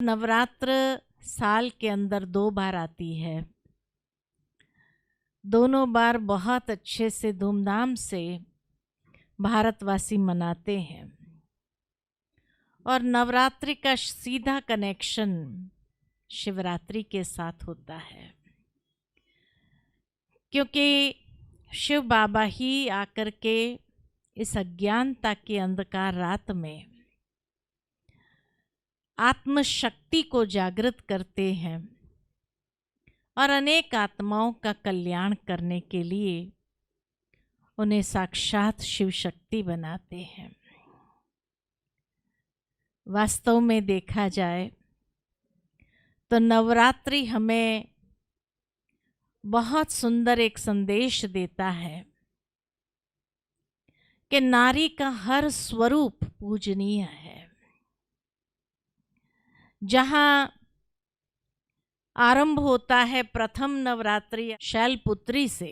नवरात्र साल के अंदर 2 बार आती है। दोनों बार बहुत अच्छे से धूमधाम से भारतवासी मनाते हैं और नवरात्रि का सीधा कनेक्शन शिवरात्रि के साथ होता है, क्योंकि शिव बाबा ही आकर के इस अज्ञानता के अंधकार रात में आत्मशक्ति को जागृत करते हैं और अनेक आत्माओं का कल्याण करने के लिए उन्हें साक्षात शिव शक्ति बनाते हैं। वास्तव में देखा जाए तो नवरात्रि हमें बहुत सुंदर एक संदेश देता है कि नारी का हर स्वरूप पूजनीय है। जहाँ आरंभ होता है प्रथम नवरात्रि शैलपुत्री से,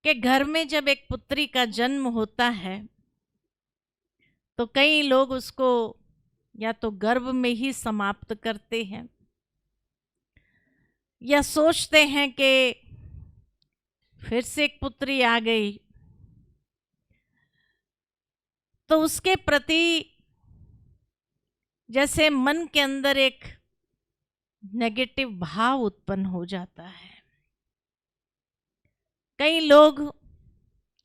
कि घर में जब एक पुत्री का जन्म होता है तो कई लोग उसको या तो गर्भ में ही समाप्त करते हैं या सोचते हैं कि फिर से एक पुत्री आ गई, तो उसके प्रति जैसे मन के अंदर एक नेगेटिव भाव उत्पन्न हो जाता है। कई लोग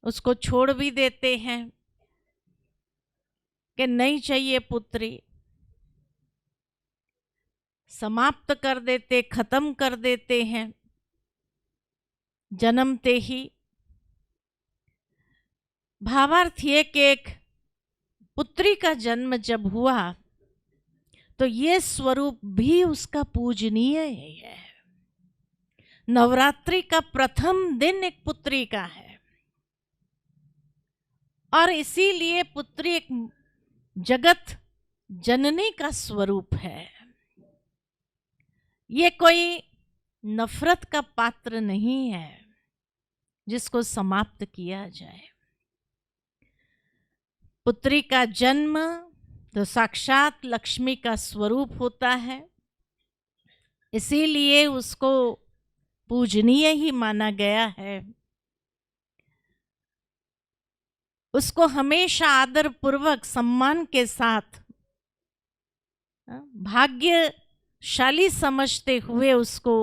उसको छोड़ भी देते हैं कि नहीं चाहिए पुत्री, समाप्त कर देते, खत्म कर देते हैं जन्मते ही। भावार्थ ये कि एक पुत्री का जन्म जब हुआ तो ये स्वरूप भी उसका पूजनीय है। नवरात्रि का प्रथम दिन एक पुत्री का है और इसीलिए पुत्री एक जगत जननी का स्वरूप है। ये कोई नफरत का पात्र नहीं है जिसको समाप्त किया जाए। पुत्री का जन्म तो साक्षात लक्ष्मी का स्वरूप होता है, इसीलिए उसको पूजनीय ही माना गया है। उसको हमेशा आदर पूर्वक सम्मान के साथ भाग्यशाली समझते हुए उसको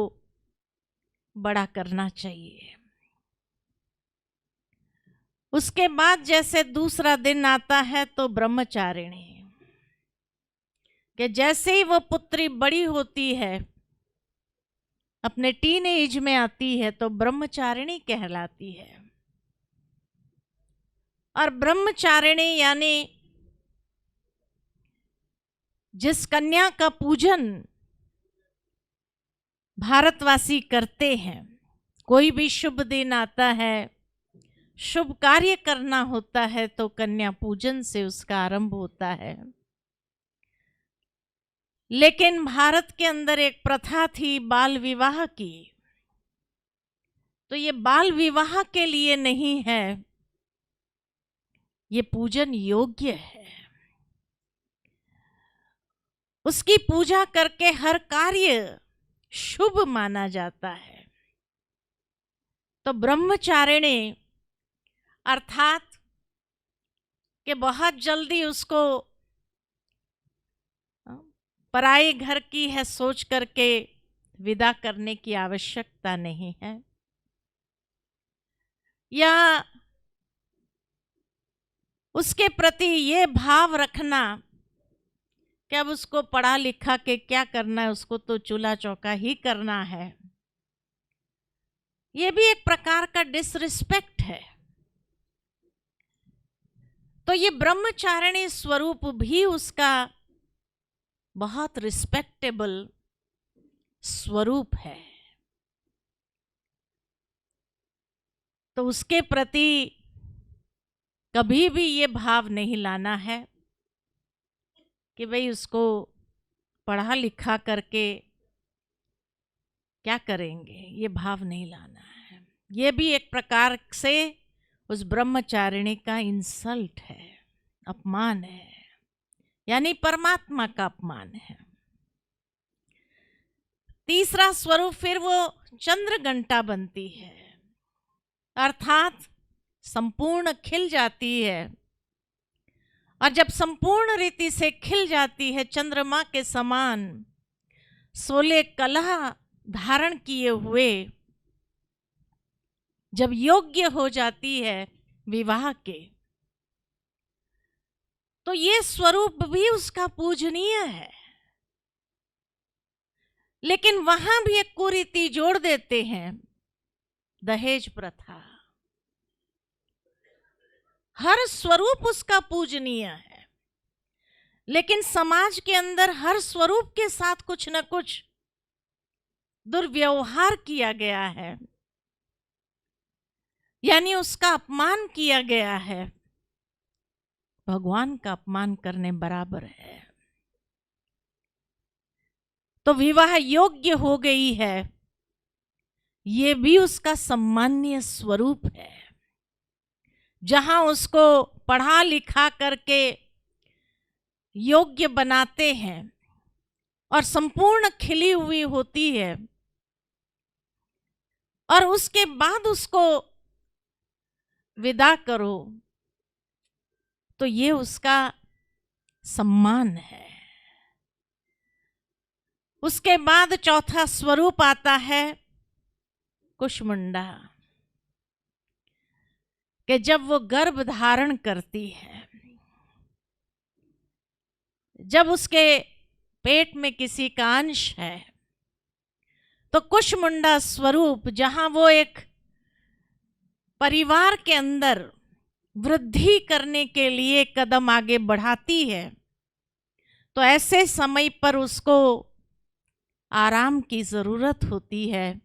बड़ा करना चाहिए। उसके बाद जैसे दूसरा दिन आता है तो ब्रह्मचारिणी, कि जैसे ही वो पुत्री बड़ी होती है, अपने टीन एज में आती है, तो ब्रह्मचारिणी कहलाती है। और ब्रह्मचारिणी यानी जिस कन्या का पूजन भारतवासी करते हैं, कोई भी शुभ दिन आता है, शुभ कार्य करना होता है, तो कन्या पूजन से उसका आरंभ होता है। लेकिन भारत के अंदर एक प्रथा थी बाल विवाह की, तो ये बाल विवाह के लिए नहीं है, ये पूजन योग्य है। उसकी पूजा करके हर कार्य शुभ माना जाता है। तो ब्रह्मचारिणी अर्थात कि बहुत जल्दी उसको पराये घर की है सोच करके विदा करने की आवश्यकता नहीं है, या उसके प्रति ये भाव रखना कि अब उसको पढ़ा लिखा के क्या करना है, उसको तो चूल्हा चौका ही करना है। ये भी एक प्रकार का डिसरिस्पेक्ट है। तो ये ब्रह्मचारिणी स्वरूप भी उसका बहुत रिस्पेक्टेबल स्वरूप है। तो उसके प्रति कभी भी ये भाव नहीं लाना है कि भाई उसको पढ़ा लिखा करके क्या करेंगे, ये भाव नहीं लाना है। ये भी एक प्रकार से उस ब्रह्मचारिणी का इंसल्ट है, अपमान है। यानी परमात्मा का अपमान है। तीसरा स्वरूप फिर वो चंद्र घंटा बनती है, अर्थात संपूर्ण खिल जाती है। और जब संपूर्ण रीति से खिल जाती है, चंद्रमा के समान 16 कला धारण किए हुए जब योग्य हो जाती है विवाह के, तो ये स्वरूप भी उसका पूजनीय है। लेकिन वहां भी एक कुरीति जोड़ देते हैं, दहेज प्रथा। हर स्वरूप उसका पूजनीय है, लेकिन समाज के अंदर हर स्वरूप के साथ कुछ न कुछ दुर्व्यवहार किया गया है, यानी उसका अपमान किया गया है। भगवान का अपमान करने बराबर है। तो विवाह योग्य हो गई है, ये भी उसका सम्माननीय स्वरूप है। जहां उसको पढ़ा लिखा करके योग्य बनाते हैं और संपूर्ण खिली हुई होती है, और उसके बाद उसको विदा करो, तो ये उसका सम्मान है। उसके बाद चौथा स्वरूप आता है कुष्मुंडा, कि जब वो गर्भ धारण करती है, जब उसके पेट में किसी का अंश है, तो कुष्मुंडा स्वरूप जहां वो एक परिवार के अंदर वृद्धि करने के लिए कदम आगे बढ़ाती है, तो ऐसे समय पर उसको आराम की जरूरत होती है।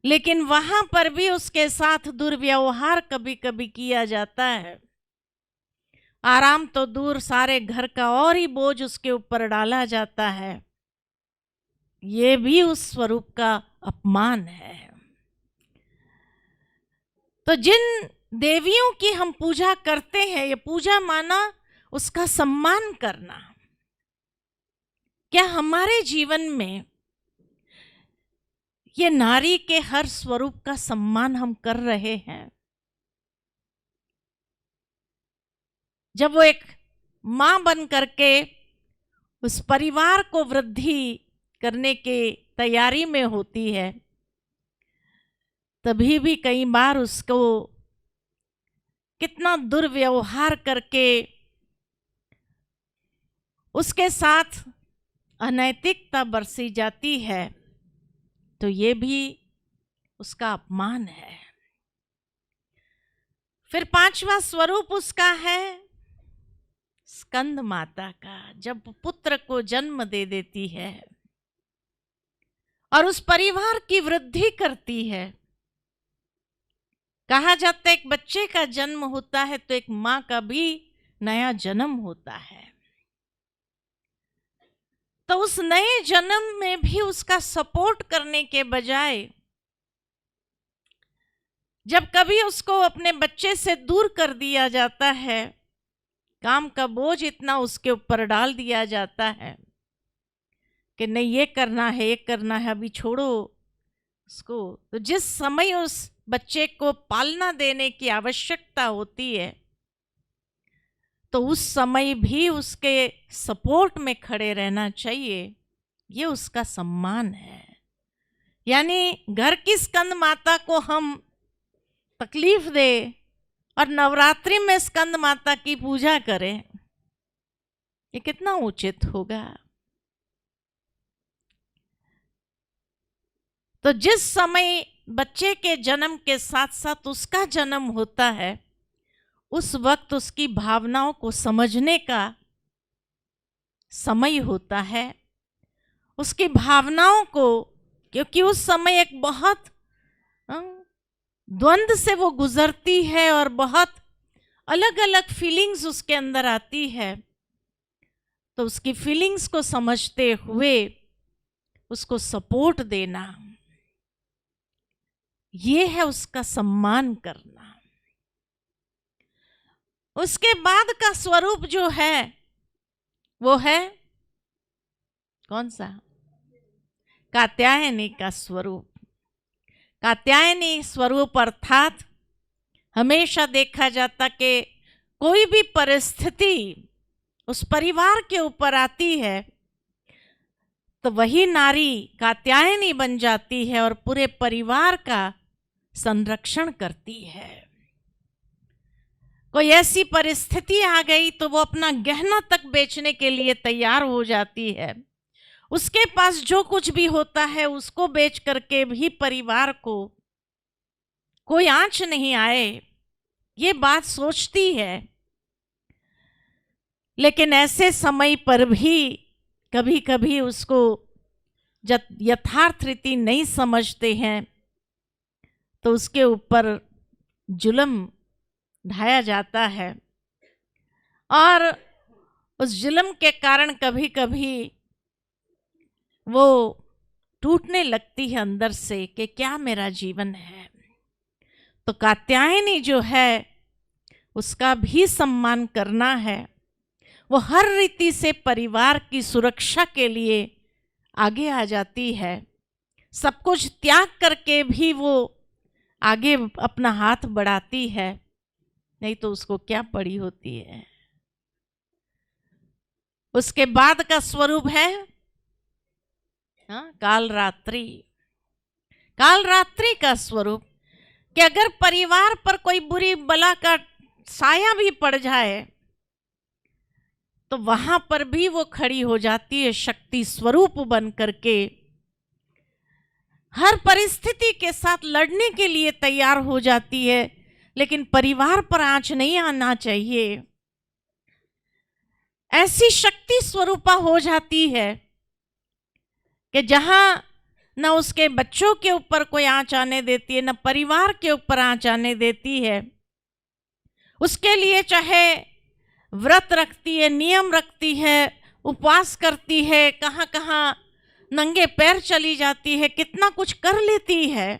लेकिन वहां पर भी उसके साथ दुर्व्यवहार कभी कभी किया जाता है। आराम तो दूर, सारे घर का और ही बोझ उसके ऊपर डाला जाता है। ये भी उस स्वरूप का अपमान है। तो जिन देवियों की हम पूजा करते हैं, ये पूजा माना उसका सम्मान करना। क्या हमारे जीवन में ये नारी के हर स्वरूप का सम्मान हम कर रहे हैं? जब वो एक मां बन करके उस परिवार को वृद्धि करने के तैयारी में होती है, तभी भी कई बार उसको कितना दुर्व्यवहार करके उसके साथ अनैतिकता बरसी जाती है, तो ये भी उसका अपमान है। फिर पांचवा स्वरूप उसका है स्कंद माता का, जब पुत्र को जन्म दे देती है और उस परिवार की वृद्धि करती है। कहा जाता है एक बच्चे का जन्म होता है तो एक मां का भी नया जन्म होता है। तो उस नए जन्म में भी उसका सपोर्ट करने के बजाय जब कभी उसको अपने बच्चे से दूर कर दिया जाता है, काम का बोझ इतना उसके ऊपर डाल दिया जाता है कि नहीं ये करना है, ये करना है, अभी छोड़ो उसको। तो जिस समय उस बच्चे को पालना देने की आवश्यकता होती है, तो उस समय भी उसके सपोर्ट में खड़े रहना चाहिए। ये उसका सम्मान है। यानी घर की स्कंद माता को हम तकलीफ दे और नवरात्रि में स्कंद माता की पूजा करें, ये कितना उचित होगा? तो जिस समय बच्चे के जन्म के साथ साथ उसका जन्म होता है, उस वक्त उसकी भावनाओं को समझने का समय होता है। उसकी भावनाओं को, क्योंकि उस समय एक बहुत द्वंद्व से वो गुजरती है और बहुत अलग अलग फीलिंग्स उसके अंदर आती है, तो उसकी फीलिंग्स को समझते हुए उसको सपोर्ट देना, ये है उसका सम्मान करना। उसके बाद का स्वरूप जो है वो है कौन सा? कात्यायनी का स्वरूप। कात्यायनी स्वरूप अर्थात हमेशा देखा जाता कि कोई भी परिस्थिति उस परिवार के ऊपर आती है तो वही नारी कात्यायनी बन जाती है और पूरे परिवार का संरक्षण करती है। कोई ऐसी परिस्थिति आ गई तो वो अपना गहना तक बेचने के लिए तैयार हो जाती है। उसके पास जो कुछ भी होता है उसको बेच करके भी परिवार को कोई आंच नहीं आए, ये बात सोचती है। लेकिन ऐसे समय पर भी कभी कभी उसको जब यथार्थ रीति नहीं समझते हैं तो उसके ऊपर जुल्म ढाया जाता है और उस जुल्म के कारण कभी कभी वो टूटने लगती है अंदर से कि क्या मेरा जीवन है। तो कात्यायनी जो है उसका भी सम्मान करना है। वो हर रीति से परिवार की सुरक्षा के लिए आगे आ जाती है। सब कुछ त्याग करके भी वो आगे अपना हाथ बढ़ाती है, नहीं तो उसको क्या पड़ी होती है। उसके बाद का स्वरूप है कालरात्रि। कालरात्रि का स्वरूप कि अगर परिवार पर कोई बुरी बला का साया भी पड़ जाए तो वहां पर भी वो खड़ी हो जाती है शक्ति स्वरूप बन करके। हर परिस्थिति के साथ लड़ने के लिए तैयार हो जाती है, लेकिन परिवार पर आंच नहीं आना चाहिए। ऐसी शक्ति स्वरूपा हो जाती है कि जहां न उसके बच्चों के ऊपर कोई आंच आने देती है, न परिवार के ऊपर आंच आने देती है। उसके लिए चाहे व्रत रखती है, नियम रखती है, उपवास करती है, कहाँ कहाँ नंगे पैर चली जाती है, कितना कुछ कर लेती है,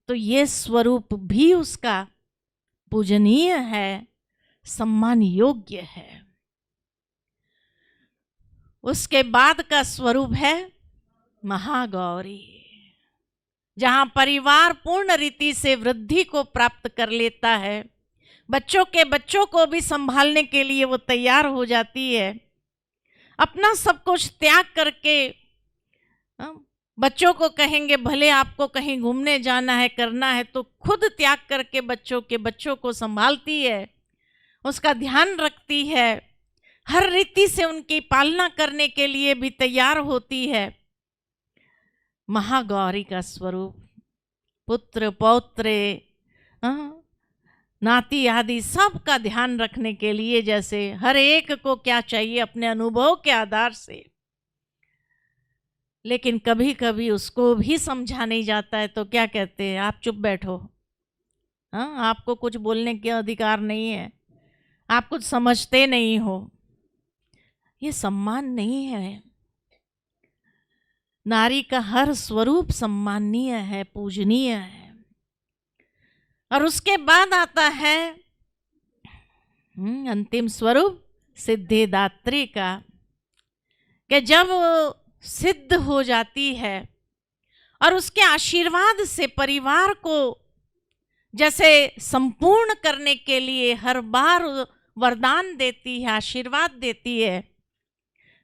तो ये स्वरूप भी उसका पूजनीय है, सम्मान योग्य है। उसके बाद का स्वरूप है महागौरी, जहां परिवार पूर्ण रीति से वृद्धि को प्राप्त कर लेता है। बच्चों के बच्चों को भी संभालने के लिए वो तैयार हो जाती है। अपना सब कुछ त्याग करके बच्चों को कहेंगे भले आपको कहीं घूमने जाना है, करना है, तो खुद त्याग करके बच्चों को संभालती है, उसका ध्यान रखती है, हर रीति से उनकी पालना करने के लिए भी तैयार होती है। महागौरी का स्वरूप पुत्र पौत्रे नाती आदि सब का ध्यान रखने के लिए, जैसे हर एक को क्या चाहिए अपने अनुभव के आधार से, लेकिन कभी कभी उसको भी समझा नहीं जाता है तो क्या कहते हैं, आप चुप बैठो, आपको कुछ बोलने के अधिकार नहीं है, आप कुछ समझते नहीं हो। ये सम्मान नहीं है। नारी का हर स्वरूप सम्माननीय है, पूजनीय है। और उसके बाद आता है अंतिम स्वरूप सिद्धिदात्री का, कि जब सिद्ध हो जाती है और उसके आशीर्वाद से परिवार को जैसे संपूर्ण करने के लिए हर बार वरदान देती है, आशीर्वाद देती है,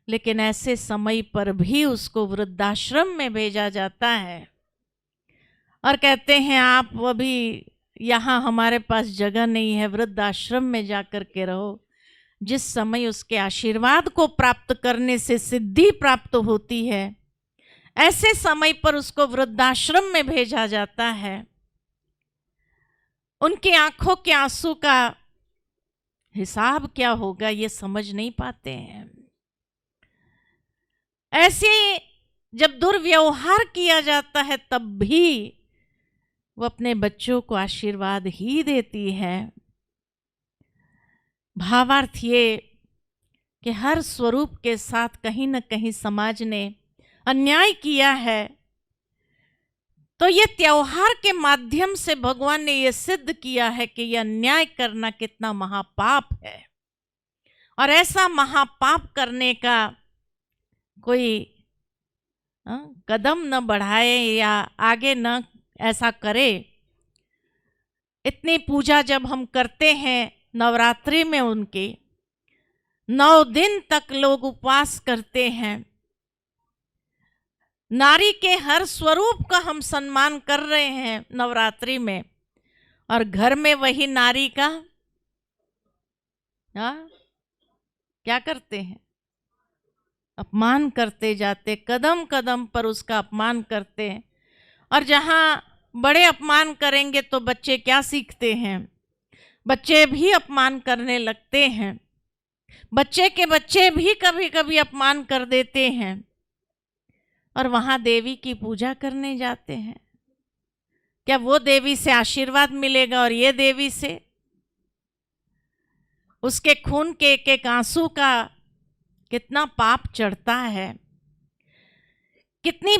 लेकिन ऐसे समय पर भी उसको वृद्धाश्रम में भेजा जाता है और कहते हैं आप अभी यहाँ हमारे पास जगह नहीं है, वृद्धाश्रम में जाकर के रहो। जिस समय उसके आशीर्वाद को प्राप्त करने से सिद्धि प्राप्त होती है, ऐसे समय पर उसको वृद्धाश्रम में भेजा जाता है। उनकी आंखों के आंसू का हिसाब क्या होगा ये समझ नहीं पाते हैं। ऐसे जब दुर्व्यवहार किया जाता है तब भी वो अपने बच्चों को आशीर्वाद ही देती है। भावार्थ ये कि हर स्वरूप के साथ कहीं न कहीं समाज ने अन्याय किया है, तो ये त्योहार के माध्यम से भगवान ने ये सिद्ध किया है कि यह अन्याय करना कितना महापाप है और ऐसा महापाप करने का कोई कदम न बढ़ाए या आगे न ऐसा करे। इतनी पूजा जब हम करते हैं नवरात्रि में, उनके 9 दिन तक लोग उपवास करते हैं, नारी के हर स्वरूप का हम सम्मान कर रहे हैं नवरात्रि में, और घर में वही नारी का क्या करते हैं? अपमान करते जाते, कदम कदम पर उसका अपमान करते हैं। और जहाँ बड़े अपमान करेंगे तो बच्चे क्या सीखते हैं? बच्चे भी अपमान करने लगते हैं। बच्चे के बच्चे भी कभी कभी अपमान कर देते हैं और वहाँ देवी की पूजा करने जाते हैं। क्या वो देवी से आशीर्वाद मिलेगा और ये देवी से? उसके खून के एक आंसू का कितना पाप चढ़ता है, कितनी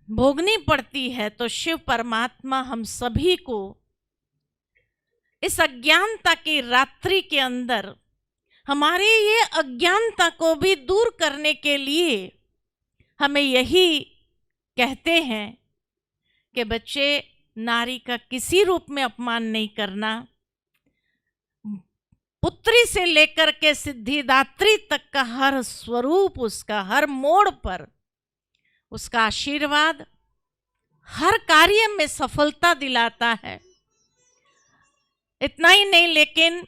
भोगनी पड़ती है। तो शिव परमात्मा हम सभी को इस अज्ञानता की रात्रि के अंदर हमारी ये अज्ञानता को भी दूर करने के लिए हमें यही कहते हैं कि बच्चे, नारी का किसी रूप में अपमान नहीं करना। पुत्री से लेकर के सिद्धिदात्री तक का हर स्वरूप, उसका हर मोड़ पर उसका आशीर्वाद हर कार्य में सफलता दिलाता है। इतना ही नहीं, लेकिन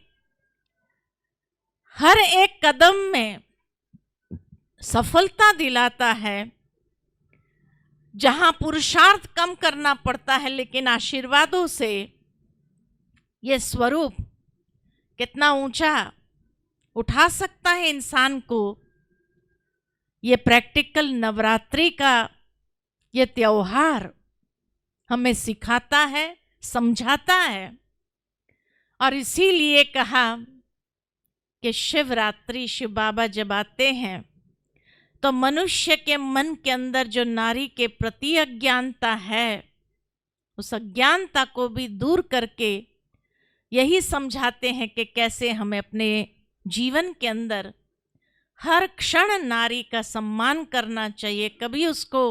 हर एक कदम में सफलता दिलाता है। जहां पुरुषार्थ कम करना पड़ता है, लेकिन आशीर्वादों से ये स्वरूप कितना ऊंचा उठा सकता है इंसान को। ये प्रैक्टिकल नवरात्रि का ये त्योहार हमें सिखाता है, समझाता है। और इसीलिए कहा कि शिवरात्रि, शिव बाबा जब आते हैं तो मनुष्य के मन के अंदर जो नारी के प्रति अज्ञानता है, उस अज्ञानता को भी दूर करके यही समझाते हैं कि कैसे हमें अपने जीवन के अंदर हर क्षण नारी का सम्मान करना चाहिए। कभी उसको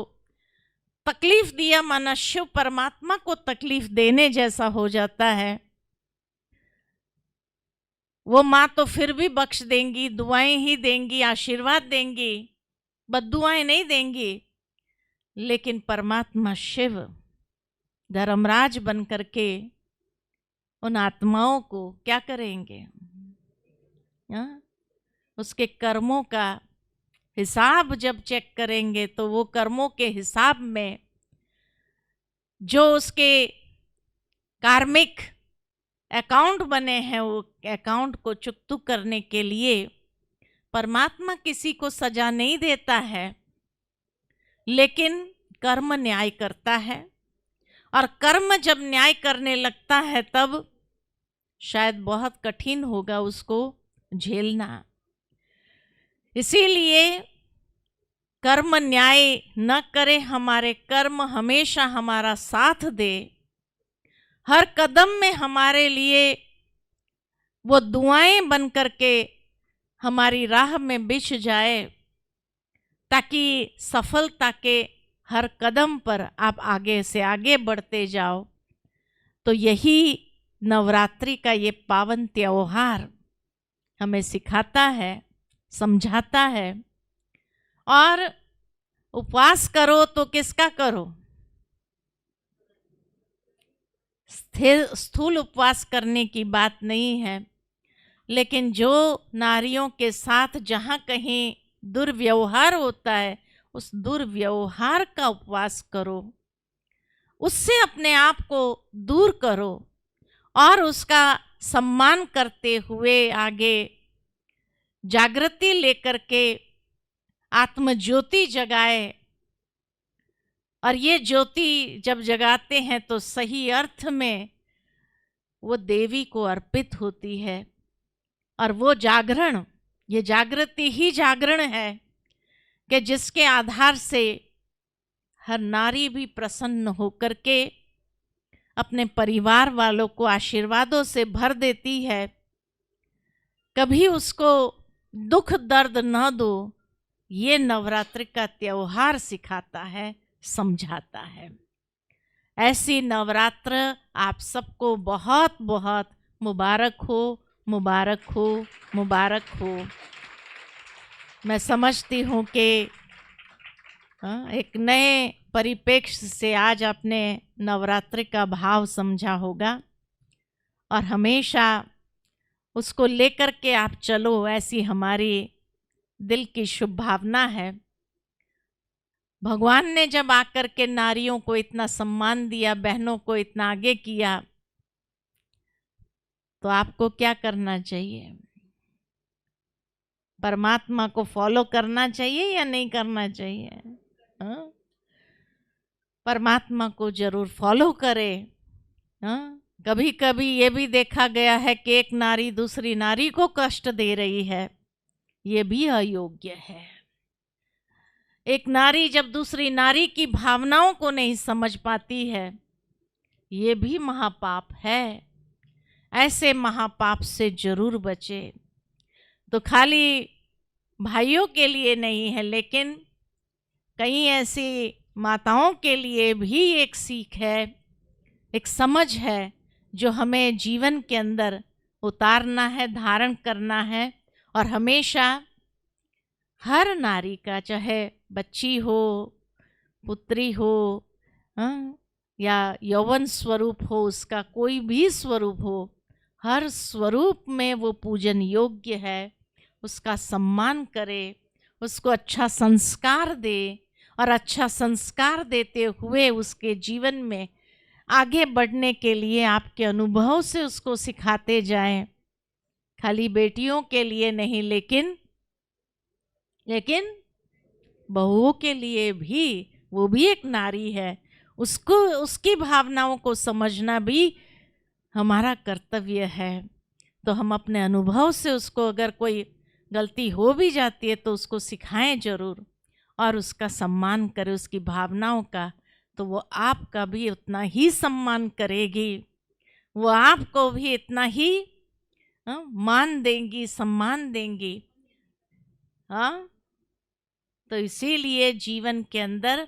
तकलीफ दिया माना शिव परमात्मा को तकलीफ देने जैसा हो जाता है। वो माँ तो फिर भी बख्श देंगी, दुआएं ही देंगी, आशीर्वाद देंगी, बद्दुआएं नहीं देंगी। लेकिन परमात्मा शिव धर्मराज बन करके उन आत्माओं को क्या करेंगे? उसके कर्मों का हिसाब जब चेक करेंगे तो वो कर्मों के हिसाब में जो उसके कार्मिक अकाउंट बने हैं, वो अकाउंट को चुकतू करने के लिए परमात्मा किसी को सजा नहीं देता है, लेकिन कर्म न्याय करता है। और कर्म जब न्याय करने लगता है तब शायद बहुत कठिन होगा उसको झेलना। इसीलिए कर्म न्याय न करे, हमारे कर्म हमेशा हमारा साथ दे, हर कदम में हमारे लिए वो दुआएं बन करके हमारी राह में बिछ जाए, ताकि सफलता के हर कदम पर आप आगे से आगे बढ़ते जाओ। तो यही नवरात्रि का ये पावन त्योहार हमें सिखाता है, समझाता है। और उपवास करो तो किसका करो? स्थूल उपवास करने की बात नहीं है, लेकिन जो नारियों के साथ जहाँ कहीं दुर्व्यवहार होता है, उस दुर्व्यवहार का उपवास करो, उससे अपने आप को दूर करो और उसका सम्मान करते हुए आगे जागृति लेकर के आत्मज्योति जगाए। और ये ज्योति जब जगाते हैं तो सही अर्थ में वो देवी को अर्पित होती है। और वो जागरण, ये जागृति ही जागरण है कि जिसके आधार से हर नारी भी प्रसन्न होकर के अपने परिवार वालों को आशीर्वादों से भर देती है। कभी उसको दुख दर्द न दो, ये नवरात्रि का त्योहार सिखाता है, समझाता है। ऐसी नवरात्र आप सबको बहुत बहुत मुबारक हो, मुबारक हो, मुबारक हो। मैं समझती हूँ कि एक नए परिप्रेक्ष्य से आज आपने नवरात्रि का भाव समझा होगा और हमेशा उसको लेकर के आप चलो, ऐसी हमारी दिल की शुभ भावना है। भगवान ने जब आकर के नारियों को इतना सम्मान दिया, बहनों को इतना आगे किया, तो आपको क्या करना चाहिए? परमात्मा को फॉलो करना चाहिए या नहीं करना चाहिए? हाँ? परमात्मा को जरूर फॉलो करें। हाँ? कभी कभी ये भी देखा गया है कि एक नारी दूसरी नारी को कष्ट दे रही है, ये भी अयोग्य है। एक नारी जब दूसरी नारी की भावनाओं को नहीं समझ पाती है, ये भी महापाप है। ऐसे महापाप से जरूर बचे। तो खाली भाइयों के लिए नहीं है, लेकिन कई ऐसी माताओं के लिए भी एक सीख है, एक समझ है, जो हमें जीवन के अंदर उतारना है, धारण करना है। और हमेशा हर नारी का, चाहे बच्ची हो, पुत्री हो, या यौवन स्वरूप हो, उसका कोई भी स्वरूप हो, हर स्वरूप में वो पूजन योग्य है। उसका सम्मान करे, उसको अच्छा संस्कार दे, और अच्छा संस्कार देते हुए उसके जीवन में आगे बढ़ने के लिए आपके अनुभव से उसको सिखाते जाएं। खाली बेटियों के लिए नहीं, लेकिन बहुओं के लिए भी, वो भी एक नारी है, उसको, उसकी भावनाओं को समझना भी हमारा कर्तव्य है। तो हम अपने अनुभव से उसको, अगर कोई गलती हो भी जाती है तो उसको सिखाएं जरूर, और उसका सम्मान करें, उसकी भावनाओं का। तो वो आपका भी उतना ही सम्मान करेगी, वो आपको भी इतना ही मान देंगी, सम्मान देंगी। हाँ, तो इसीलिए जीवन के अंदर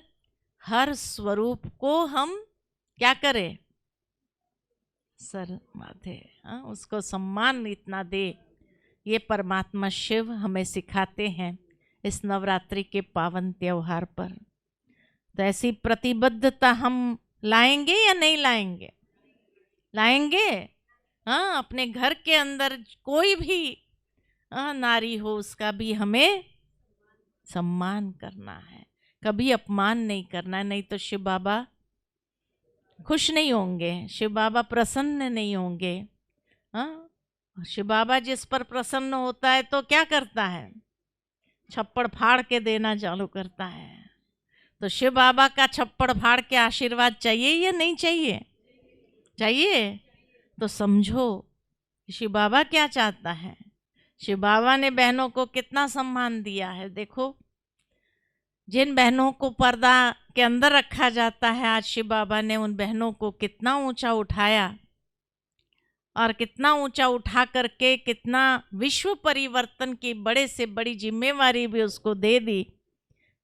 हर स्वरूप को हम क्या करें? सर माथे, उसको सम्मान इतना दे। ये परमात्मा शिव हमें सिखाते हैं इस नवरात्रि के पावन त्योहार पर। तो ऐसी प्रतिबद्धता हम लाएंगे या नहीं लाएंगे? लाएंगे। हाँ, अपने घर के अंदर कोई भी नारी हो, उसका भी हमें सम्मान करना है, कभी अपमान नहीं करना है। नहीं तो शिव बाबा खुश नहीं होंगे, शिव बाबा प्रसन्न नहीं होंगे। हाँ, शिव बाबा जिस पर प्रसन्न होता है तो क्या करता है? छप्पड़ फाड़ के देना चालू करता है। तो शिव बाबा का छप्पड़ फाड़ के आशीर्वाद चाहिए या नहीं चाहिए? चाहिए। तो समझो शिव बाबा क्या चाहता है। शिव बाबा ने बहनों को कितना सम्मान दिया है। देखो, जिन बहनों को पर्दा के अंदर रखा जाता है, आज शिव बाबा ने उन बहनों को कितना ऊंचा उठाया, और कितना ऊंचा उठा करके कितना विश्व परिवर्तन की बड़े से बड़ी जिम्मेवारी भी उसको दे दी,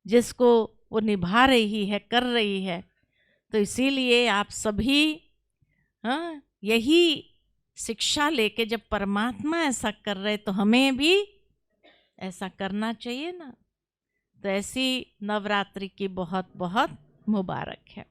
जिसको वो निभा रही है, कर रही है। तो इसीलिए आप सभी यही शिक्षा लेके, जब परमात्मा ऐसा कर रहे तो हमें भी ऐसा करना चाहिए ना। तो ऐसी नवरात्रि की बहुत बहुत मुबारक है।